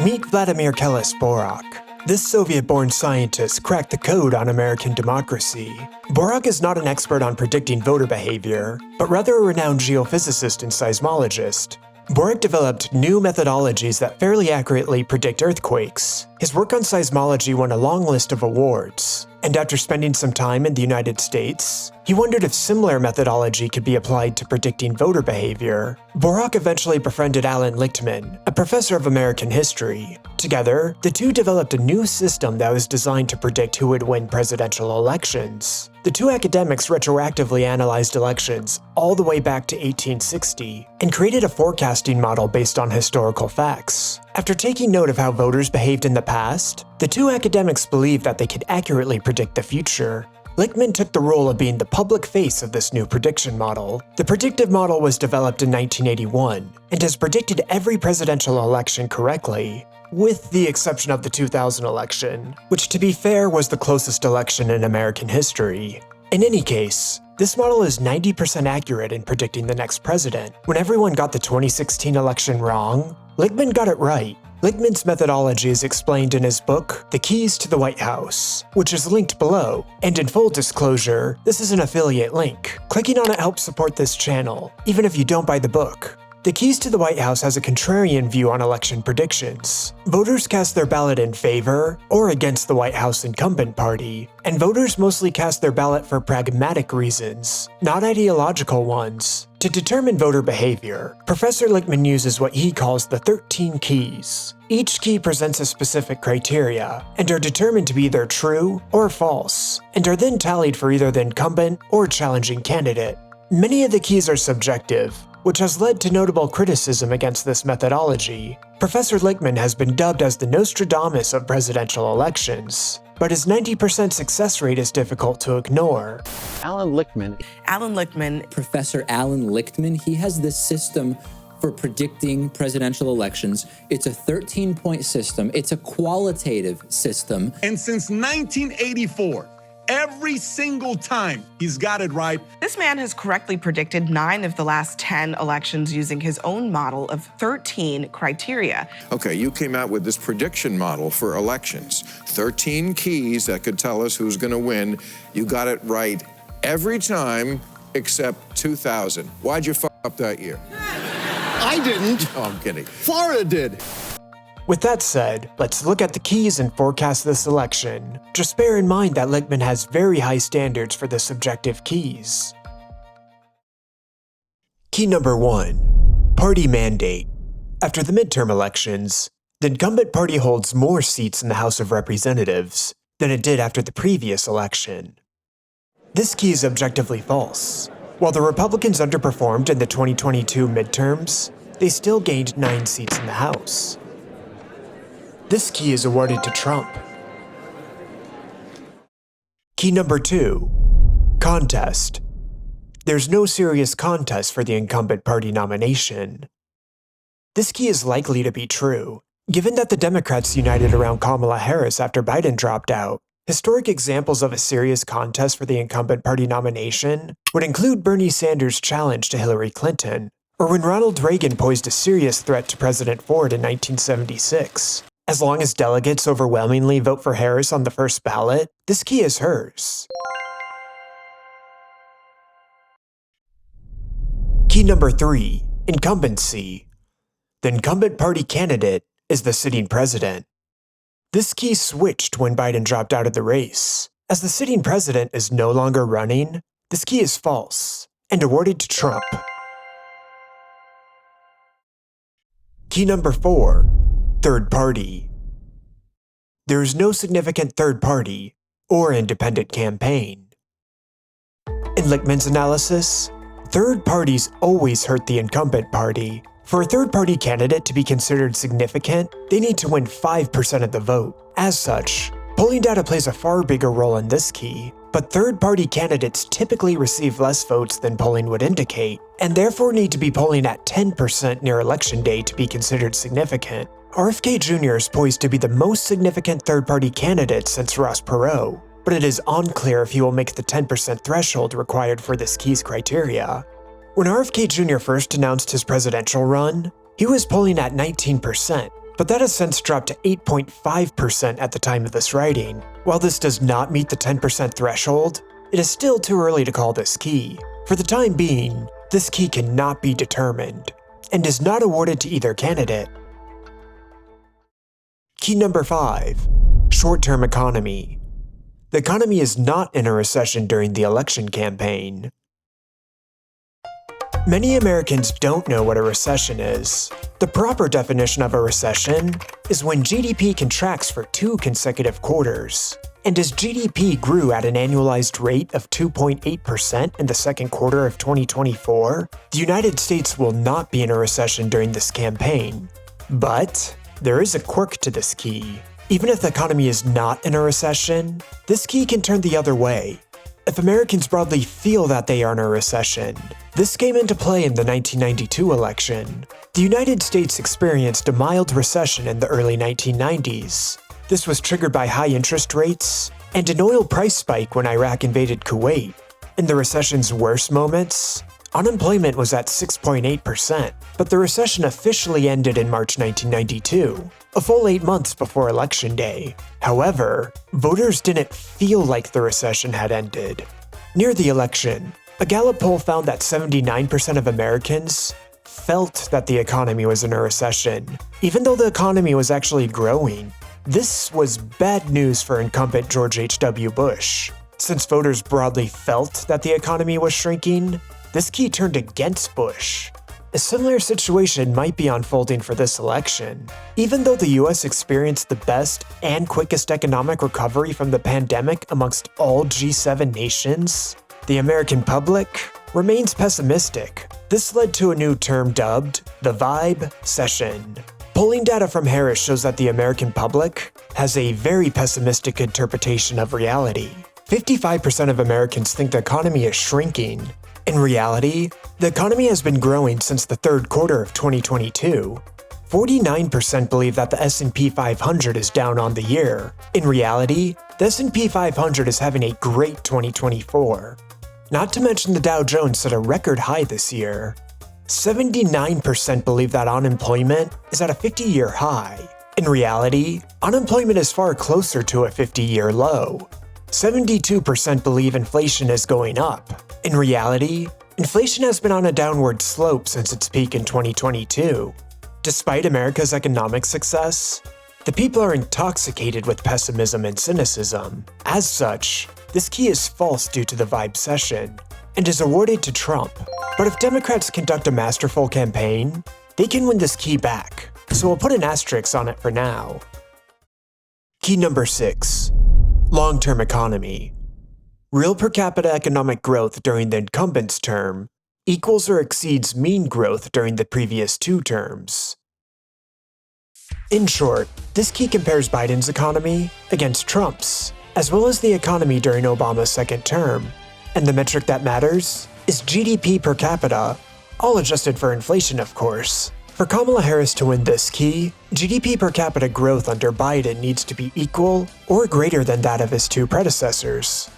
Meet Vladimir Borak. This Soviet-born scientist cracked the code on American democracy. Borak is not an expert on predicting voter behavior, but rather a renowned geophysicist and seismologist. Borak developed new methodologies that fairly accurately predict earthquakes. His work on seismology won a long list of awards, and after spending some time in the United States, he wondered if similar methodology could be applied to predicting voter behavior. Borak eventually befriended Allan Lichtman, a professor of American history. Together, the two developed a new system that was designed to predict who would win presidential elections. The two academics retroactively analyzed elections all the way back to 1860 and created a forecasting model based on historical facts. After taking note of how voters behaved in the past, the two academics believed that they could accurately predict the future. Lichtman took the role of being the public face of this new prediction model. The predictive model was developed in 1981 and has predicted every presidential election correctly, with the exception of the 2000 election, which to be fair was the closest election in American history. In any case, this model is 90% accurate in predicting the next president. When everyone got the 2016 election wrong, Lichtman got it right. Lichtman's methodology is explained in his book, The Keys to the White House, which is linked below. And in full disclosure, this is an affiliate link. Clicking on it helps support this channel, even if you don't buy the book. The Keys to the White House has a contrarian view on election predictions. Voters cast their ballot in favor or against the White House incumbent party, and voters mostly cast their ballot for pragmatic reasons, not ideological ones. To determine voter behavior, Professor Lichtman uses what he calls the 13 keys. Each key presents a specific criteria, and are determined to be either true or false, and are then tallied for either the incumbent or challenging candidate. Many of the keys are subjective, which has led to notable criticism against this methodology. Professor Lichtman has been dubbed as the Nostradamus of presidential elections, but his 90% success rate is difficult to ignore. Allan Lichtman. Professor Allan Lichtman, he has this system for predicting presidential elections. It's a 13-point system. It's a qualitative system. And since 1984, every single time he's got it right. This man has correctly predicted 9 of the last 10 elections using his own model of 13 criteria. Okay, you came out with this prediction model for elections. 13 keys that could tell us who's going to win. You got it right every time except 2000. Why'd you fuck up that year? I didn't. Oh, I'm kidding. Florida did. With that said, let's look at the keys and forecast this election. Just bear in mind that Lichtman has very high standards for the subjective keys. Key number 1. Party mandate. After the midterm elections, the incumbent party holds more seats in the House of Representatives than it did after the previous election. This key is objectively false. While the Republicans underperformed in the 2022 midterms, they still gained 9 seats in the House. This key is awarded to Trump. Key number 2. Contest. There's no serious contest for the incumbent party nomination. This key is likely to be true, given that the Democrats united around Kamala Harris after Biden dropped out. Historic examples of a serious contest for the incumbent party nomination would include Bernie Sanders' challenge to Hillary Clinton, or when Ronald Reagan posed a serious threat to President Ford in 1976. As long as delegates overwhelmingly vote for Harris on the first ballot, this key is hers. Key number 3. Incumbency. The incumbent party candidate is the sitting president. This key switched when Biden dropped out of the race. As the sitting president is no longer running, this key is false and awarded to Trump. Key number 4. Third party. There is no significant third party or independent campaign. In Lichtman's analysis, third parties always hurt the incumbent party. For a third party candidate to be considered significant, they need to win 5% of the vote. As such, polling data plays a far bigger role in this key, but third party candidates typically receive less votes than polling would indicate, and therefore need to be polling at 10% near election day to be considered significant. RFK Jr. is poised to be the most significant third-party candidate since Ross Perot, but it is unclear if he will make the 10% threshold required for this key's criteria. When RFK Jr. first announced his presidential run, He was polling at 19%, but that has since dropped to 8.5% at the time of this writing. While this does not meet the 10% threshold, it is still too early to call this key. For the time being, this key cannot be determined, and is not awarded to either candidate. Key number 5. Short-term economy. The economy is not in a recession during the election campaign. Many Americans don't know what a recession is. The proper definition of a recession is when GDP contracts for 2 consecutive quarters. And as GDP grew at an annualized rate of 2.8% in the second quarter of 2024, the United States will not be in a recession during this campaign. But there is a quirk to this key. Even if the economy is not in a recession, this key can turn the other way. If Americans broadly feel that they are in a recession, this came into play in the 1992 election. The United States experienced a mild recession in the early 1990s. This was triggered by high interest rates and an oil price spike when Iraq invaded Kuwait. In the recession's worst moments, unemployment was at 6.8%, but the recession officially ended in March 1992, a full 8 months before Election Day. However, voters didn't feel like the recession had ended. Near the election, a Gallup poll found that 79% of Americans felt that the economy was in a recession, even though the economy was actually growing. This was bad news for incumbent George H.W. Bush. Since voters broadly felt that the economy was shrinking, this key turned against Bush. A similar situation might be unfolding for this election. Even though the US experienced the best and quickest economic recovery from the pandemic amongst all G7 nations, the American public remains pessimistic. This led to a new term dubbed the vibe session. Polling data from Harris shows that the American public has a very pessimistic interpretation of reality. 55% of Americans think the economy is shrinking. In reality, the economy has been growing since the third quarter of 2022. 49% believe that the S&P 500 is down on the year. In reality, the S&P 500 is having a great 2024. Not to mention the Dow Jones set a record high this year. 79% believe that unemployment is at a 50-year high. In reality, unemployment is far closer to a 50-year low. 72% believe inflation is going up. In reality, inflation has been on a downward slope since its peak in 2022. Despite America's economic success, the people are intoxicated with pessimism and cynicism. As such, this key is false due to the vibe session, and is awarded to Trump. But if Democrats conduct a masterful campaign, they can win this key back, so we'll put an asterisk on it for now. Key number 6. Long-term economy. Real per capita economic growth during the incumbent's term equals or exceeds mean growth during the previous 2 terms. In short, this key compares Biden's economy against Trump's, as well as the economy during Obama's second term. And the metric that matters is GDP per capita, all adjusted for inflation, of course. For Kamala Harris to win this key, GDP per capita growth under Biden needs to be equal or greater than that of his 2 predecessors.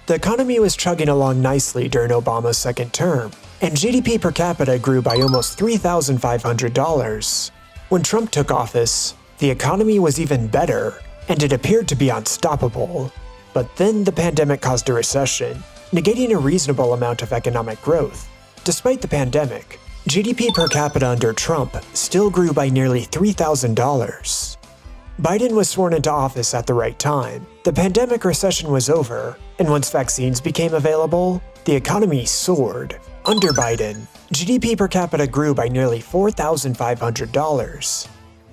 The economy was chugging along nicely during Obama's second term, and GDP per capita grew by almost $3,500. When Trump took office, the economy was even better, and it appeared to be unstoppable. But then the pandemic caused a recession, negating a reasonable amount of economic growth. Despite the pandemic, GDP per capita under Trump still grew by nearly $3,000. Biden was sworn into office at the right time. The pandemic recession was over, and once vaccines became available, the economy soared. Under Biden, GDP per capita grew by nearly $4,500.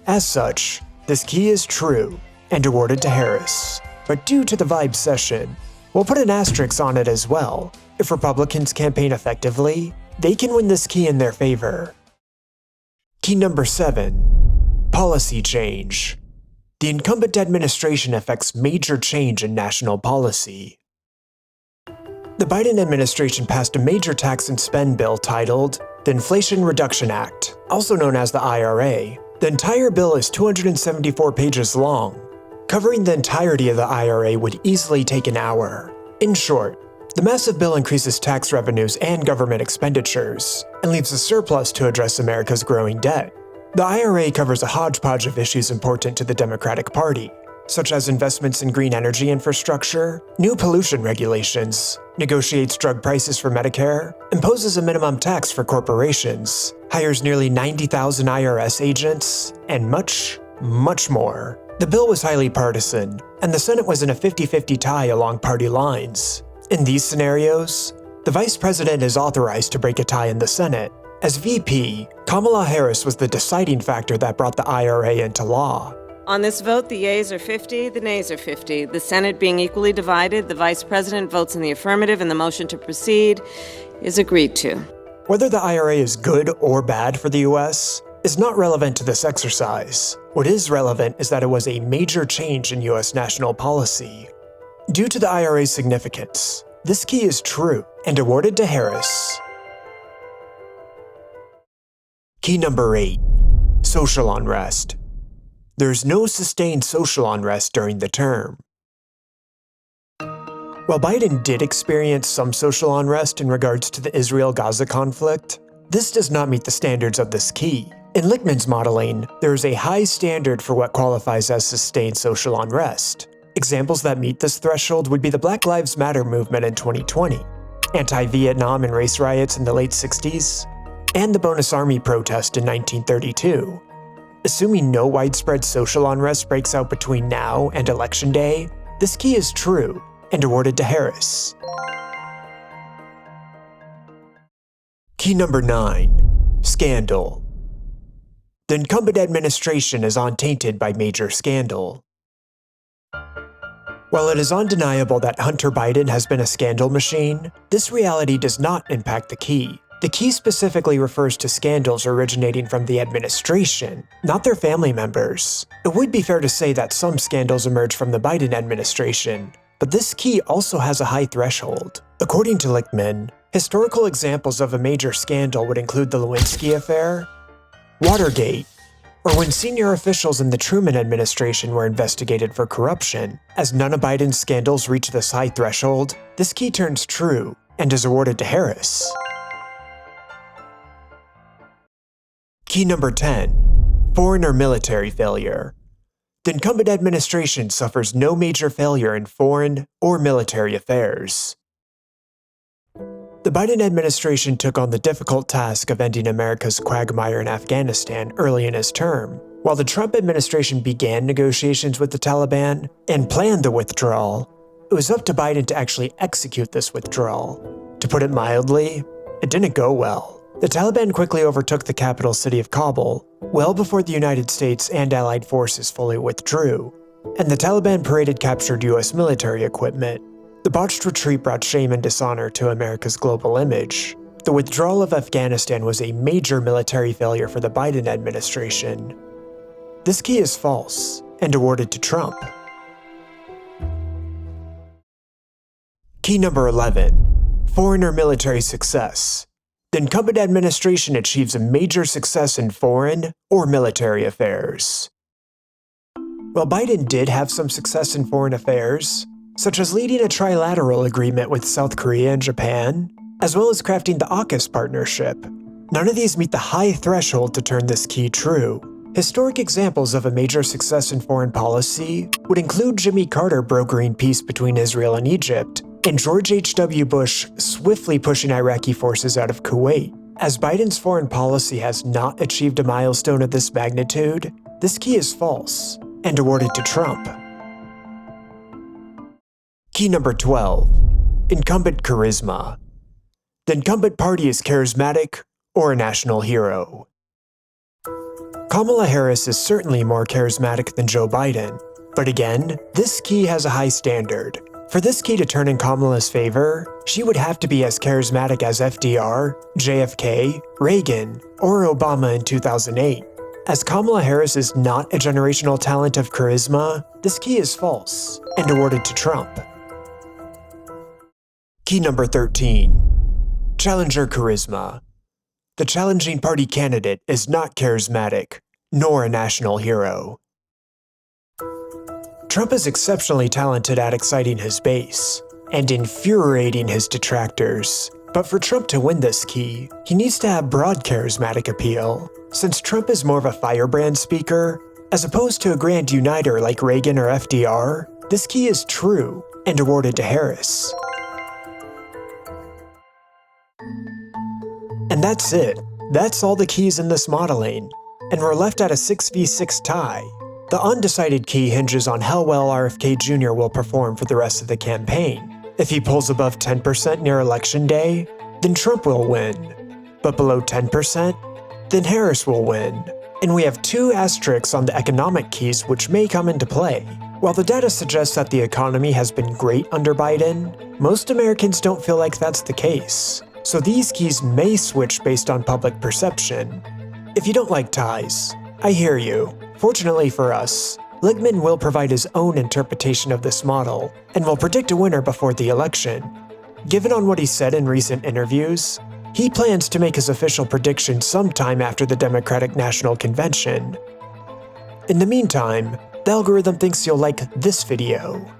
As such, this key is true and awarded to Harris. But due to the vibe session, we'll put an asterisk on it as well. If Republicans campaign effectively, they can win this key in their favor. Key number 7. Policy change. The incumbent administration affects major change in national policy. The Biden administration passed a major tax and spend bill titled the Inflation Reduction Act, also known as the IRA. The entire bill is 274 pages long. Covering the entirety of the IRA would easily take an hour. In short, the massive bill increases tax revenues and government expenditures, and leaves a surplus to address America's growing debt. The IRA covers a hodgepodge of issues important to the Democratic Party, such as investments in green energy infrastructure, new pollution regulations, negotiates drug prices for Medicare, imposes a minimum tax for corporations, hires nearly 90,000 IRS agents, and much, much more. The bill was highly partisan, and the Senate was in a 50-50 tie along party lines. In these scenarios, the Vice President is authorized to break a tie in the Senate. As VP, Kamala Harris was the deciding factor that brought the IRA into law. On this vote, the yeas are 50, the nays are 50. The Senate being equally divided, the Vice President votes in the affirmative and the motion to proceed is agreed to. Whether the IRA is good or bad for the US is not relevant to this exercise. What is relevant is that it was a major change in US national policy. Due to the IRA's significance, this key is true and awarded to Harris. Key number 8. Social unrest. There's no sustained social unrest during the term. While Biden did experience some social unrest in regards to the Israel-Gaza conflict, this does not meet the standards of this key. In Lichtman's modeling, there is a high standard for what qualifies as sustained social unrest. Examples that meet this threshold would be the Black Lives Matter movement in 2020, anti-Vietnam and race riots in the late 60s, and the Bonus Army protest in 1932. Assuming no widespread social unrest breaks out between now and Election Day, this key is true and awarded to Harris. Key number 9. Scandal. The incumbent administration is untainted by major scandal. While it is undeniable that Hunter Biden has been a scandal machine, this reality does not impact the key. The key specifically refers to scandals originating from the administration, not their family members. It would be fair to say that some scandals emerge from the Biden administration, but this key also has a high threshold. According to Lichtman, historical examples of a major scandal would include the Lewinsky affair, Watergate, or when senior officials in the Truman administration were investigated for corruption. As none of Biden's scandals reach this high threshold, this key turns true and is awarded to Harris. Key number 10. Foreign or military failure. The incumbent administration suffers no major failure in foreign or military affairs. The Biden administration took on the difficult task of ending America's quagmire in Afghanistan early in his term. While the Trump administration began negotiations with the Taliban and planned the withdrawal, it was up to Biden to actually execute this withdrawal. To put it mildly, it didn't go well. The Taliban quickly overtook the capital city of Kabul, well before the United States and allied forces fully withdrew, and the Taliban paraded captured US military equipment. The botched retreat brought shame and dishonor to America's global image. The withdrawal of Afghanistan was a major military failure for the Biden administration. This key is false and awarded to Trump. Key number 11. Foreign or military success. The incumbent administration achieves a major success in foreign or military affairs. While Biden did have some success in foreign affairs, such as leading a trilateral agreement with South Korea and Japan, as well as crafting the AUKUS partnership, none of these meet the high threshold to turn this key true. Historic examples of a major success in foreign policy would include Jimmy Carter brokering peace between Israel and Egypt, and George H.W. Bush swiftly pushing Iraqi forces out of Kuwait. As Biden's foreign policy has not achieved a milestone of this magnitude, this key is false and awarded to Trump. Key number 12. Incumbent charisma. The incumbent party is charismatic or a national hero. Kamala Harris is certainly more charismatic than Joe Biden, but again, this key has a high standard. For this key to turn in Kamala's favor, she would have to be as charismatic as FDR, JFK, Reagan, or Obama in 2008. As Kamala Harris is not a generational talent of charisma, this key is false and awarded to Trump. Key number 13. Challenger charisma. The challenging party candidate is not charismatic, nor a national hero. Trump is exceptionally talented at exciting his base and infuriating his detractors. But for Trump to win this key, he needs to have broad charismatic appeal. Since Trump is more of a firebrand speaker, as opposed to a grand uniter like Reagan or FDR, this key is true and awarded to Harris. And that's it. That's all the keys in this modeling, and we're left at a 6v6 tie. The undecided key hinges on how well RFK Jr. will perform for the rest of the campaign. If he pulls above 10% near Election Day, then Trump will win. But below 10%, then Harris will win. And we have 2 asterisks on the economic keys which may come into play. While the data suggests that the economy has been great under Biden, most Americans don't feel like that's the case. So these keys may switch based on public perception. If you don't like ties, I hear you. Fortunately for us, Lichtman will provide his own interpretation of this model and will predict a winner before the election. Given on what he said in recent interviews, he plans to make his official prediction sometime after the Democratic National Convention. In the meantime, the algorithm thinks you'll like this video.